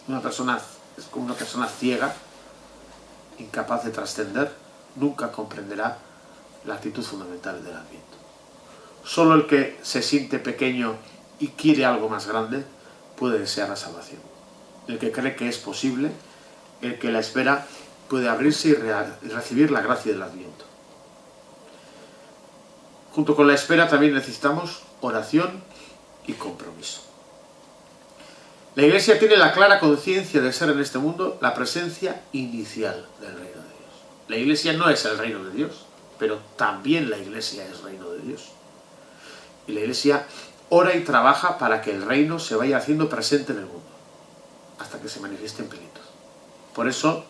es como una persona ciega, incapaz de trascender, nunca comprenderá la actitud fundamental del Adviento. Solo el que se siente pequeño y quiere algo más grande puede desear la salvación. El que cree que es posible, el que la espera, puede abrirse y recibir la gracia del Adviento. Junto con la espera también necesitamos oración y compromiso. La Iglesia tiene la clara conciencia de ser en este mundo la presencia inicial del reino de Dios. La Iglesia no es el reino de Dios, pero también la Iglesia es reino de Dios. Y la Iglesia ora y trabaja para que el reino se vaya haciendo presente en el mundo, hasta que se manifieste en plenitud. Por eso,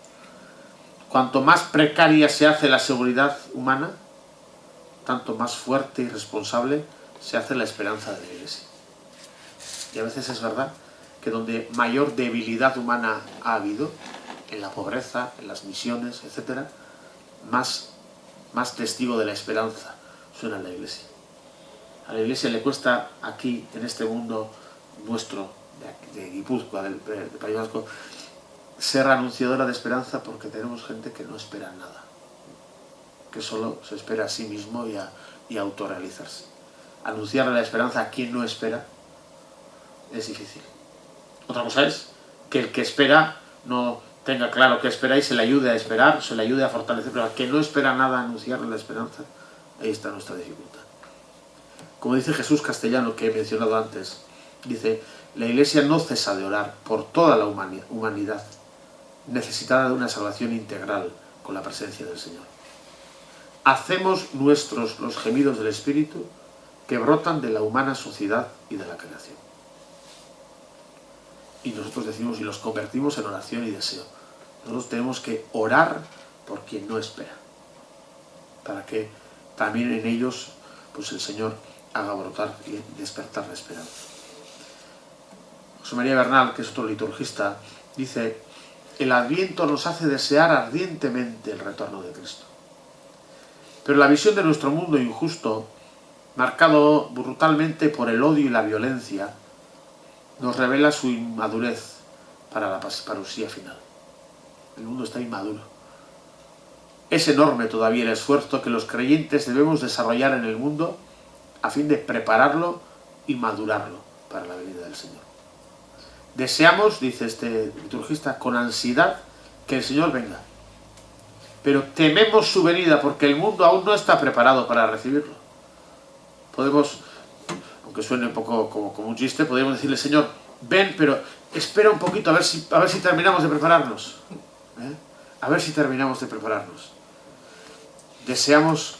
cuanto más precaria se hace la seguridad humana, tanto más fuerte y responsable se hace la esperanza de la Iglesia. Y a veces es verdad que donde mayor debilidad humana ha habido, en la pobreza, en las misiones, etc., más testigo de la esperanza suena en la Iglesia. A la Iglesia le cuesta aquí, en este mundo nuestro, de Guipúzcoa, del País Vasco, ser anunciadora de esperanza, porque tenemos gente que no espera nada, que solo se espera a sí mismo y a autorrealizarse. Anunciarle la esperanza a quien no espera es difícil. Otra cosa es que el que espera no tenga claro qué espera y se le ayude a esperar, se le ayude a fortalecer, pero al que no espera nada, anunciarle la esperanza, ahí está nuestra dificultad. Como dice Jesús Castellano, que he mencionado antes, dice: la Iglesia no cesa de orar por toda la humanidad necesitada de una salvación integral con la presencia del Señor. Hacemos nuestros los gemidos del Espíritu que brotan de la humana sociedad y de la creación. Y nosotros decimos y los convertimos en oración y deseo. Nosotros tenemos que orar por quien no espera, para que también en ellos pues el Señor haga brotar y despertar la esperanza. José María Bernal, que es otro liturgista, dice: el Adviento nos hace desear ardientemente el retorno de Cristo. Pero la visión de nuestro mundo injusto, marcado brutalmente por el odio y la violencia, nos revela su inmadurez para la parusía final. El mundo está inmaduro. Es enorme todavía el esfuerzo que los creyentes debemos desarrollar en el mundo a fin de prepararlo y madurarlo para la venida del Señor. Deseamos, dice este liturgista, con ansiedad que el Señor venga, pero tememos su venida porque el mundo aún no está preparado para recibirlo. Podemos, aunque suene un poco como un chiste, podríamos decirle: Señor, ven, pero espera un poquito a ver si terminamos de prepararnos. A ver si terminamos de prepararnos. Deseamos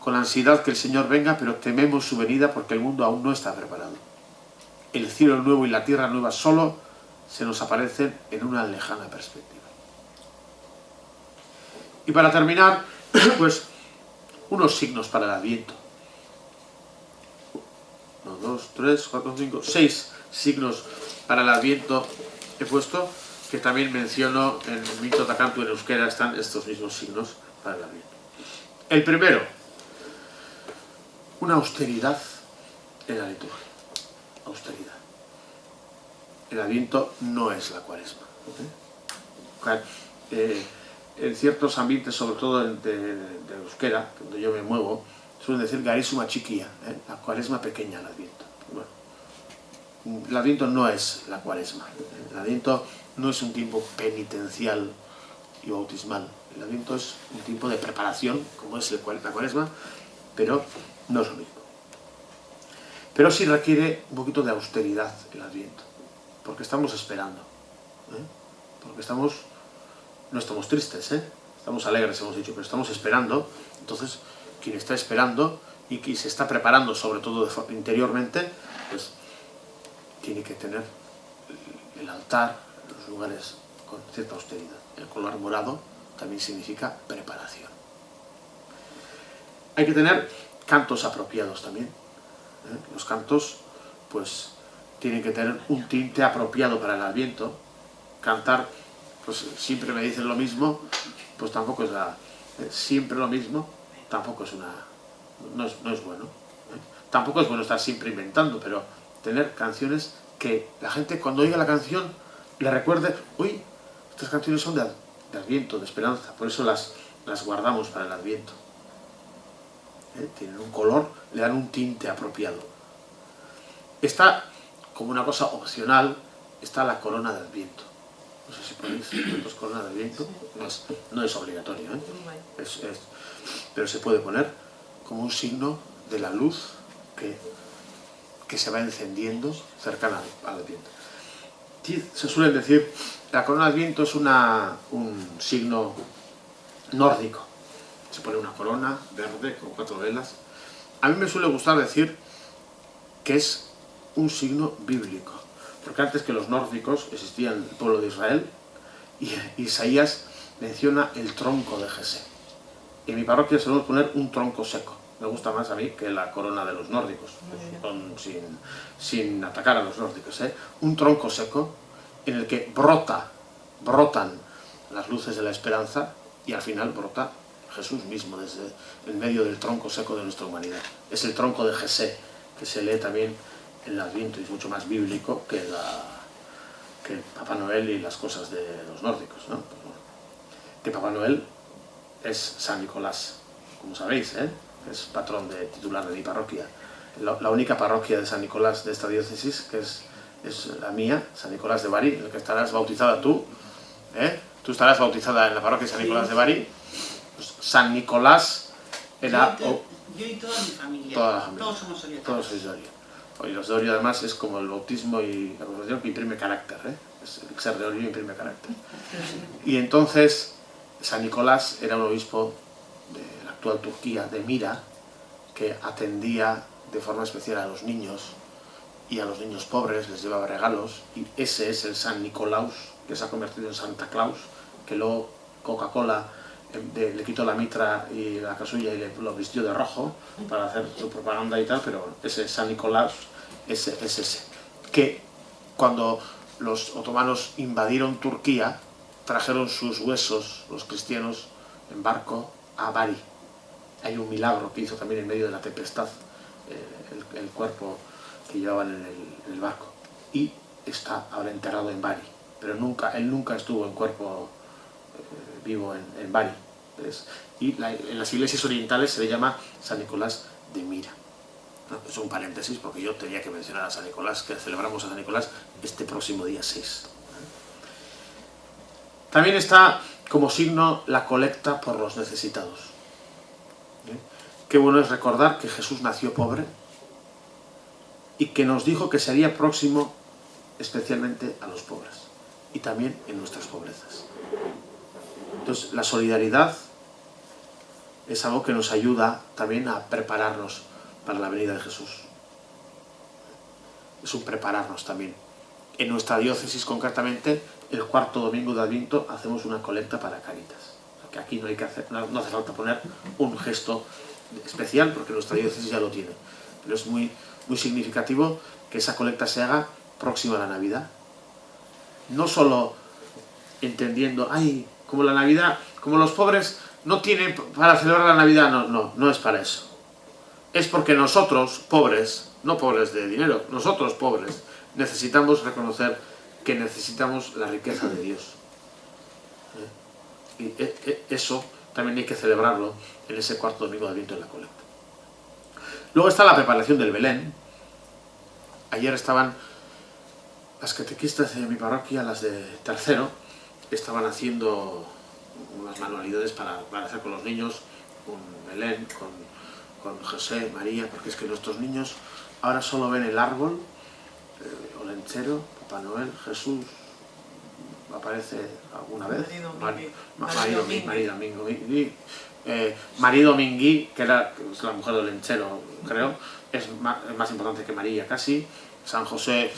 con ansiedad que el Señor venga, pero tememos su venida porque el mundo aún no está preparado. El cielo nuevo y la tierra nueva solo se nos aparecen en una lejana perspectiva. Y para terminar, pues, unos signos para el Adviento. 1, 2, 3, 4, 5, 6 signos para el Adviento he puesto, que también menciono en el Mito da Canto en euskera. Están estos mismos signos para el Adviento. El primero, una austeridad en la liturgia. Austeridad. El Adviento no es la Cuaresma. En ciertos ambientes, sobre todo de euskera, donde yo me muevo, suelen decir garisuma chiquilla, la Cuaresma pequeña, el Adviento. Bueno, el Adviento no es la Cuaresma. El Adviento no es un tiempo penitencial y bautismal. El Adviento es un tiempo de preparación, como es la Cuaresma, pero no es lo mismo. Pero sí requiere un poquito de austeridad el Adviento, porque estamos esperando, porque no estamos tristes, estamos alegres, hemos dicho, pero estamos esperando. Entonces, quien está esperando y quien se está preparando, sobre todo interiormente, pues tiene que tener el altar, los lugares con cierta austeridad. El color morado también significa preparación. Hay que tener cantos apropiados también. Los cantos, pues, tienen que tener un tinte apropiado para el Adviento. Cantar, pues, siempre me dicen lo mismo, pues tampoco es siempre lo mismo, tampoco es no es bueno. Tampoco es bueno estar siempre inventando, pero tener canciones que la gente, cuando oiga la canción, le recuerde: uy, estas canciones son de Adviento, de esperanza, por eso las guardamos para el Adviento. Tienen un color, le dan un tinte apropiado. Está, como una cosa opcional, está la corona de Adviento. No sé si ponéis pues, corona de Adviento, no es obligatorio, pero se puede poner como un signo de la luz que se va encendiendo cercana al Adviento. Se suele decir, la corona de Adviento es un signo nórdico. Se pone una corona verde con 4 velas. A mí me suele gustar decir que es un signo bíblico, porque antes que los nórdicos existía el pueblo de Israel, y Isaías menciona el tronco de Jesé. En mi parroquia solemos poner un tronco seco. Me gusta más a mí que la corona de los nórdicos, sin atacar a los nórdicos. Un tronco seco en el que brotan las luces de la esperanza, y al final brota Jesús mismo desde el medio del tronco seco de nuestra humanidad. Es el tronco de Jesé, que se lee también en el Adviento y es mucho más bíblico que el Papá Noel y las cosas de los nórdicos, ¿no? Pues bueno, que Papá Noel es San Nicolás, como sabéis, es patrón titular de mi parroquia. La única parroquia de San Nicolás de esta diócesis, que es la mía, San Nicolás de Bari, en la que estarás bautizada tú. Tú estarás bautizada en la parroquia de San Nicolás de Bari. Pues San Nicolás era... Yo y toda mi familia. Toda la familia. Todos somos orientales. Todos sois de Orio. Y los de Orio además es como el bautismo y la confirmación que imprime carácter, el ser de Orio imprime carácter. Y entonces San Nicolás era un obispo de la actual Turquía, de Mira, que atendía de forma especial a los niños y a los niños pobres, les llevaba regalos, y ese es el San Nicolaus, que se ha convertido en Santa Claus, que luego Coca-Cola le quitó la mitra y la casulla y lo vistió de rojo para hacer su propaganda y tal, pero ese San Nicolás es ese. Que cuando los otomanos invadieron Turquía, trajeron sus huesos, los cristianos, en barco a Bari. Hay un milagro que hizo también en medio de la tempestad el cuerpo que llevaban en el barco. Y está ahora enterrado en Bari. Pero él nunca estuvo en cuerpo vivo en Bari. Y en las iglesias orientales se le llama San Nicolás de Mira. Es un paréntesis porque yo tenía que mencionar a San Nicolás, que celebramos a San Nicolás este próximo día 6. También está como signo la colecta por los necesitados. Qué bueno es recordar que Jesús nació pobre y que nos dijo que sería próximo especialmente a los pobres y también en nuestras pobrezas. Entonces, la solidaridad es algo que nos ayuda también a prepararnos para la venida de Jesús. Es un prepararnos también. En nuestra diócesis, concretamente, el cuarto domingo de Adviento hacemos una colecta para Cáritas. O sea, que aquí no hace falta poner un gesto especial, porque nuestra diócesis ya lo tiene. Pero es muy, muy significativo que esa colecta se haga próxima a la Navidad. No solo entendiendo, como la Navidad, como los pobres no tienen para celebrar la Navidad, no es para eso. Es porque nosotros, pobres, no pobres de dinero, nosotros pobres, necesitamos reconocer que necesitamos la riqueza de Dios. Y eso también hay que celebrarlo en ese cuarto domingo de Adviento en la colecta. Luego está la preparación del Belén. Ayer estaban las catequistas de mi parroquia, las de tercero, estaban haciendo unas manualidades para hacer con los niños un Belén con José, María, porque es que nuestros niños ahora solo ven el árbol, el olenchero, Papá Noel, Jesús, aparece alguna vez, María Domingui, que es la mujer del olenchero, creo, es más importante que María casi. San José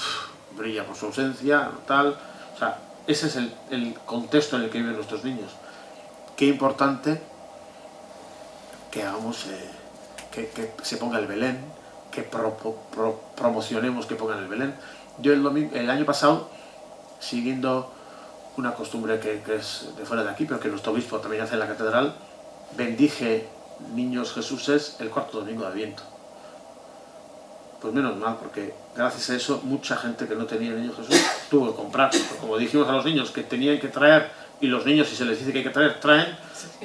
brilla por su ausencia, tal. O sea, ese es el contexto en el que viven nuestros niños. Qué importante que hagamos, que se ponga el Belén, que promocionemos que pongan el Belén. Yo el año pasado, siguiendo una costumbre que es de fuera de aquí, pero que nuestro obispo también hace en la catedral, bendije niños Jesuses el cuarto domingo de Adviento. Pues menos mal, porque gracias a eso mucha gente que no tenía niño Jesús tuvo que comprar. Porque como dijimos a los niños que tenían que traer, y los niños, si se les dice que hay que traer, traen.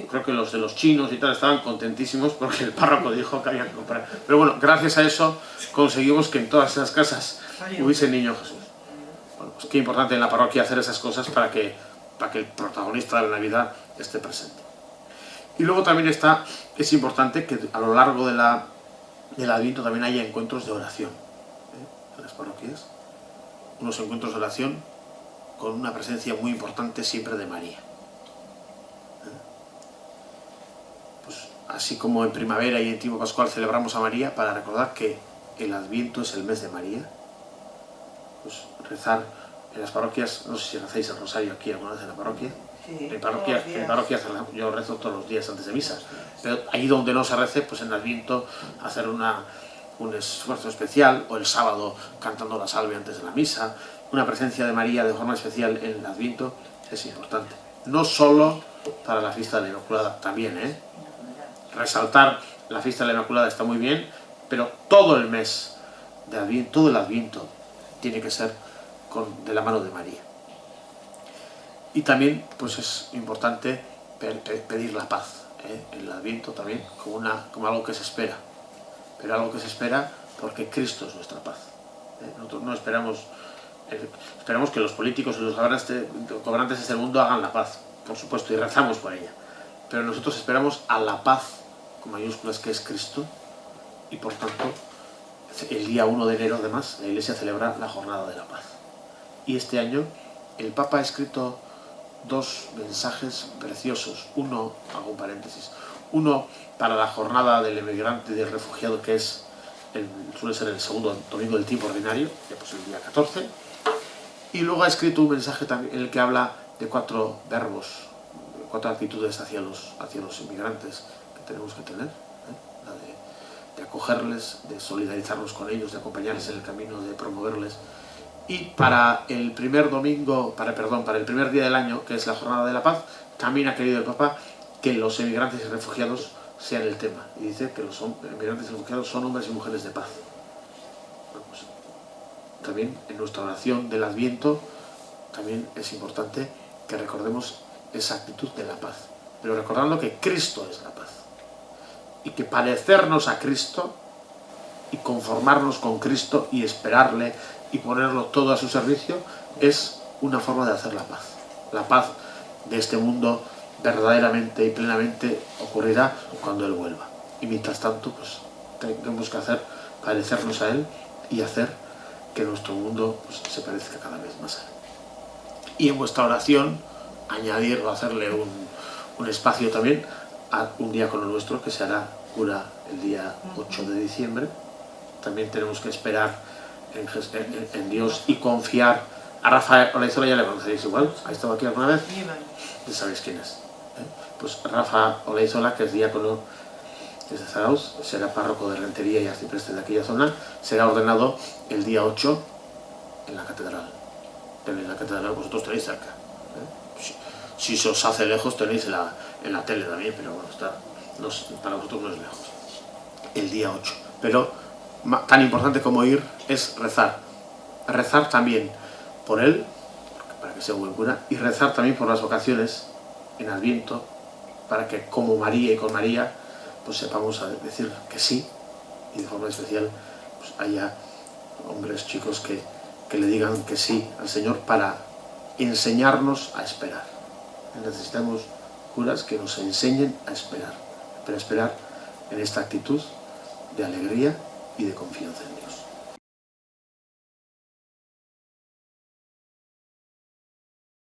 Creo que los de los chinos y tal estaban contentísimos porque el párroco dijo que había que comprar. Pero bueno, gracias a eso conseguimos que en todas esas casas hubiese niño Jesús. Bueno, pues qué importante en la parroquia hacer esas cosas para que el protagonista de la Navidad esté presente. Y luego también es importante que a lo largo del Adviento también haya encuentros de oración en las parroquias. Unos encuentros de oración con una presencia muy importante siempre de María. Pues así como en primavera y en tiempo pascual celebramos a María para recordar que el Adviento es el mes de María, pues rezar en las parroquias, no sé si recéis el rosario aquí alguna vez en la parroquia. Sí, en parroquia yo rezo todos los días antes de misa, pero allí donde no se rece, pues en el Adviento hacer un esfuerzo especial, o el sábado cantando la salve antes de la misa. Una presencia de María de forma especial en el Adviento es importante. No solo para la fiesta de la Inmaculada, también, Resaltar la fiesta de la Inmaculada está muy bien, pero todo el mes de Adviento, todo el Adviento tiene que ser de la mano de María. Y también pues es importante pedir la paz, el Adviento también como algo que se espera, pero algo que se espera porque Cristo es nuestra paz. Nosotros no esperamos que los políticos y los gobernantes de este mundo hagan la paz, por supuesto, y rezamos por ella, pero nosotros esperamos a la paz con mayúsculas, que es Cristo, y por tanto el día 1 de enero además la Iglesia celebra la Jornada de la Paz. Y este año el Papa ha escrito dos mensajes preciosos. Uno, hago un paréntesis, uno para la jornada del emigrante y del refugiado, que es suele ser el segundo domingo del tiempo ordinario, pues el día 14, y luego ha escrito un mensaje también en el que habla de 4 verbos, 4 actitudes hacia los inmigrantes que tenemos que tener, la de acogerles, de solidarizarnos con ellos, de acompañarles en el camino, de promoverles. Y para el primer para el primer día del año, que es la Jornada de la Paz, también ha querido el Papa que los emigrantes y refugiados sean el tema. Y dice que los emigrantes y refugiados son hombres y mujeres de paz. Bueno, pues, también en nuestra oración del Adviento también es importante que recordemos esa actitud de la paz, pero recordando que Cristo es la paz. Y que parecernos a Cristo y conformarnos con Cristo y esperarle y ponerlo todo a su servicio es una forma de hacer la paz. La paz de este mundo verdaderamente y plenamente ocurrirá cuando Él vuelva. Y mientras tanto, pues tenemos que parecernos a Él y hacer que nuestro mundo pues, se parezca cada vez más a Él. Y en vuestra oración añadir o hacerle un espacio también a un diácono nuestro que se hará cura el día 8 de diciembre. También tenemos que esperar en Dios y confiar. A Rafa Olaizola ya le conocéis igual, ha estado aquí alguna vez, ya sabéis quién es. Pues Rafa Olaizola, que es diácono desde Zarauz, será párroco de Rentería y arcipreste de aquella zona, será ordenado el día 8 en la catedral. En la catedral vosotros tenéis cerca. Si se os hace lejos tenéis en la tele también, pero bueno, para vosotros no es lejos. El día 8. Pero tan importante como ir es rezar. Rezar también por él, para que sea un buen cura, y rezar también por las vocaciones en Adviento, para que como María y con María, pues sepamos decir que sí, y de forma especial pues haya hombres, chicos que le digan que sí al Señor para enseñarnos a esperar. Necesitamos curas que nos enseñen a esperar, pero esperar en esta actitud de alegría y de confianza en Dios.